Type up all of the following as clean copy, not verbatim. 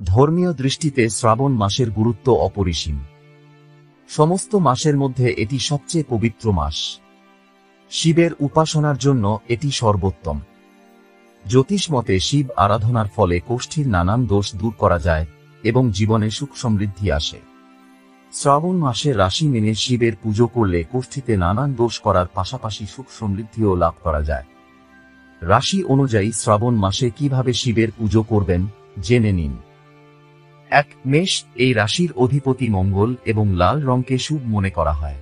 ধর্মীয় দৃষ্টিতে শ্রাবণ মাসের গুরুত্ব অপরিসীম। সমস্ত মাসের মধ্যে এটি সবচেয়ে পবিত্র মাস। শিবের উপাসনার জন্য এটি সর্বোত্তম। জ্যোতিষ মতে শিব আরাধনার ফলে কোষ্ঠীর নানান দোষ দূর করা যায় এবং জীবনে সুখ সমৃদ্ধি আসে। শ্রাবণ মাসে রাশি মেনে শিবের পুজো করলে কোষ্ঠীতে নানান দোষ করার পাশাপাশি সুখ সমৃদ্ধিও লাভ করা যায়। রাশি অনুযায়ী শ্রাবণ মাসে কিভাবে শিবের পুজো করবেন জেনে নিন। 1. মেষ। এই রাশির অধিপতি মঙ্গল এবং লাল রঙকে শুভ মনে করা হয়।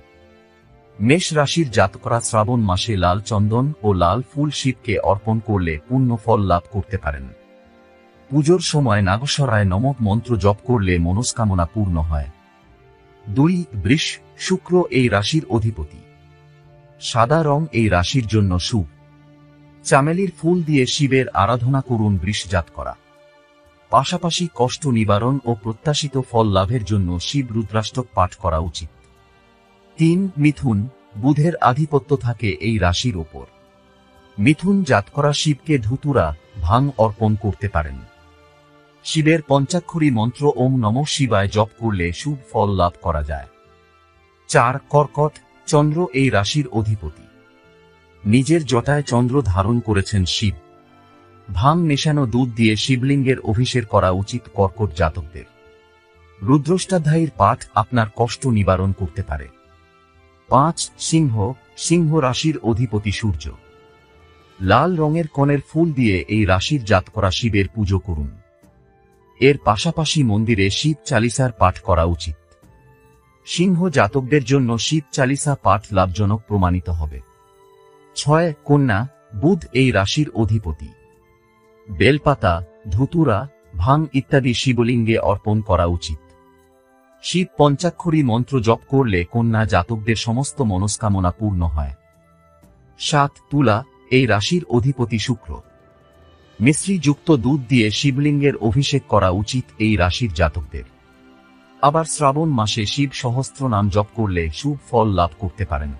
মেষ রাশির জাতকরা শ্রাবণ মাসে লাল চন্দন ও লাল ফুল শিবকে অর্পণ করলে পূর্ণ ফল লাভ করতে পারেন। পুজোর সময় নাগস্বরায় নমঃ মন্ত্র জপ করলে মনস্কামনা পূর্ণ হয়। 2. বৃষ। শুক্র এই রাশির অধিপতি। সাদা রং এই রাশির জন্য শুভ। চামেলির ফুল দিয়ে শিবের আরাধনা করুন বৃষ জাতকরা। পাশাপাশি কষ্ট নিবারণ ও প্রত্যাশিত ফল লাভের জন্য শিব রুদ্রাষ্টক পাঠ করা উচিত। 3. মিথুন। বুধের আধিপত্য থাকে এই রাশির ওপর। মিথুন জাতকরা শিবকে ধুতুরা, ভাং অর্পণ করতে পারেন। শিবের পঞ্চাক্ষরী মন্ত্র ওম নমঃ শিবায় জপ করলে শুভ ফল লাভ করা যায়। 4. কর্কট। চন্দ্র এই রাশির অধিপতি। নিজের জটায় চন্দ্র ধারণ করেছেন শিব। ভাং মেশানো দুধ দিয়ে শিবলিঙ্গের অভিষেক করা উচিত কর্কট জাতকদের। রুদ্রাষ্টাধ্যায়ীর পাঠ আপনার কষ্ট নিবারণ করতে পারে। 5. সিংহ। সিংহ রাশির অধিপতি সূর্য। লাল রঙের কনের ফুল দিয়ে এই রাশির জাতকরা শিবের পুজো করুন। এর পাশাপাশি মন্দিরে শিব চালিসার পাঠ করা উচিত। সিংহ জাতকদের জন্য শিব চালিসা পাঠ লাভজনক প্রমাণিত হবে। 6. কন্যা। বুধ এই রাশির অধিপতি। বেলপাতা, ধুতুরা, ভাং ইত্যাদি শিবলিঙ্গে অর্পণ করা উচিত। শিব পঞ্চাক্ষরী মন্ত্র জপ করলে কন্যা জাতকদের সমস্ত মনস্কামনা পূর্ণ হয়। 7. তুলা। এই রাশির অধিপতি শুক্র। মিশ্রি যুক্ত দুধ দিয়ে শিবলিঙ্গের অভিষেক করা উচিত এই রাশির জাতকদের। আবার শ্রাবণ মাসে শিব সহস্র নাম জপ করলে শুভ ফল লাভ করতে পারেন।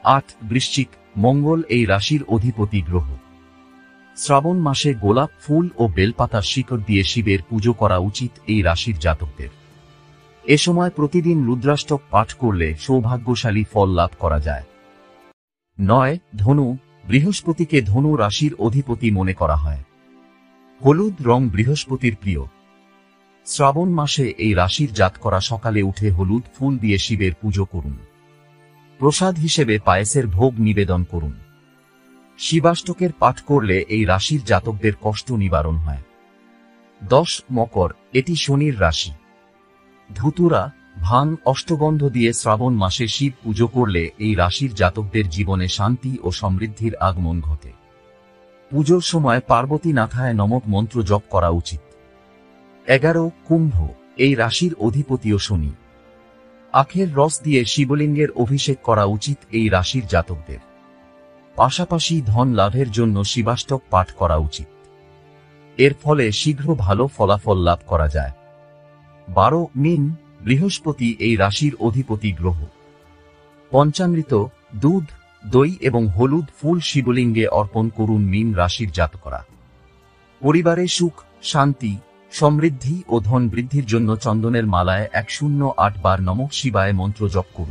8. বৃশ্চিক। মঙ্গল এই রাশির অধিপতি গ্রহ। শ্রাবণ মাসে গোলাপ ফুল ও বেলপাতার শিকড় দিয়ে শিবের পুজো করা উচিত এই রাশির জাতকদের। এ সময় প্রতিদিন রুদ্রাষ্টক পাঠ করলে সৌভাগ্যশালী ফল লাভ করা যায়। 9. ধনু। বৃহস্পতিকে ধনু রাশির অধিপতি মনে করা হয়। হলুদ রং বৃহস্পতির প্রিয়। শ্রাবণ মাসে এই রাশির জাতকরা সকালে উঠে হলুদ ফুল দিয়ে শিবের পুজো করুন। প্রসাদ হিসেবে পায়েসের ভোগ নিবেদন করুন। শিবাষ্টকের পাঠ করলে এই রাশির জাতকদের কষ্ট নিবারণ হয়। 10. মকর। এটি শনির রাশি। ধুতুরা, ভাং, অষ্টগন্ধ দিয়ে শ্রাবণ মাসে শিব পুজো করলে এই রাশির জাতকদের জীবনে শান্তি ও সমৃদ্ধির আগমন ঘটে। পুজোর সময় পার্বতী নাথায় নমঃ মন্ত্র জপ করা উচিত। 11. কুম্ভ। এই রাশির অধিপতিও শনি। আখের রস দিয়ে শিবলিঙ্গের অভিষেক করা উচিত এই রাশির জাতকদের। পাশাপাশি ধন লাভের জন্য শিবাষ্টক পাঠ করা উচিত। এর ফলে শীঘ্র ভালো ফলাফল লাভ করা যায়। 12. মীন। বৃহস্পতি এই রাশির অধিপতি গ্রহ। পঞ্চামৃত, দুধ, দই এবং হলুদ ফুল শিবলিঙ্গে অর্পণ করুন মীন রাশির জাতকরা। পরিবারে সুখ, শান্তি, সমৃদ্ধি ও ধন বৃদ্ধির জন্য চন্দনের মালায় 108 বার নমঃ শিবায় মন্ত্র জপ করুন।